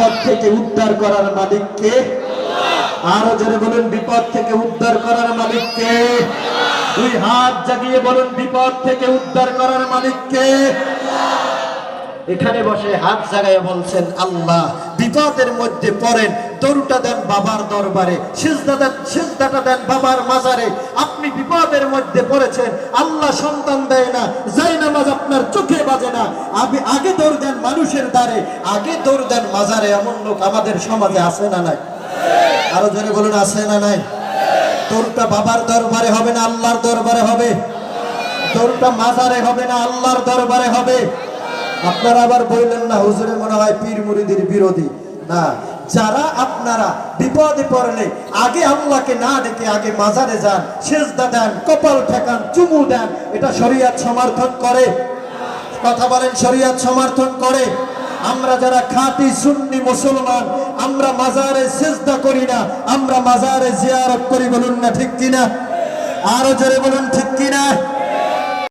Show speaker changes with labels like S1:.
S1: বিপদ থেকে উদ্ধার করার মালিক কে? আরো জোরে বলুন, বিপদ থেকে উদ্ধার করার মালিক কে? দুই হাত জাগিয়ে বলুন, বিপদ থেকে উদ্ধার করার মালিক কে? এখানে বসে হাত জাগায় বলছেন আল্লাহ। বিপদের মধ্যে পড়েন, দরুটা দেন বাবার দরবারে, সিজদাটা দেন বাবার মাজারে। আপনি বিপদের মধ্যে পড়েছেন, আল্লাহ সন্তান দেয় না, যাই নামাজ আপনার চোখে বাজে না, আগে দৌড় দেন মানুষের দ্বারে, আগে দৌড় দেন মাজারে। এমন লোক আমাদের সমাজে আছে না নাই? আরো জোরে বলুন, আছে না নাই? দৌড়টা বাবার দরবারে হবে না আল্লাহর দরবারে হবে? দৌড়টা মাজারে হবে না আল্লাহর দরবারে হবে? আপনারা আবার বললেন না হুজুরে মনে হয় পীর মুরিদের বিরোধী। না, যারা আপনারা বিপদে পড়লে আগে আল্লাহকে না ডেকে আগে মাজারে যান, সিজদা দেন, কপাল ঠেকান, চুমু দেন, এটা শরীয়ত সমর্থন করে? কথা বলেন, শরীয়ত সমর্থন করে? আমরা যারা খাঁটি সুন্নি মুসলমান, আমরা মাজারে সিজদা করি না, আমরা মাজারে জিয়ারত করি। বলুন না ঠিক কিনা? আরো জোরে বলুন ঠিক কিনা?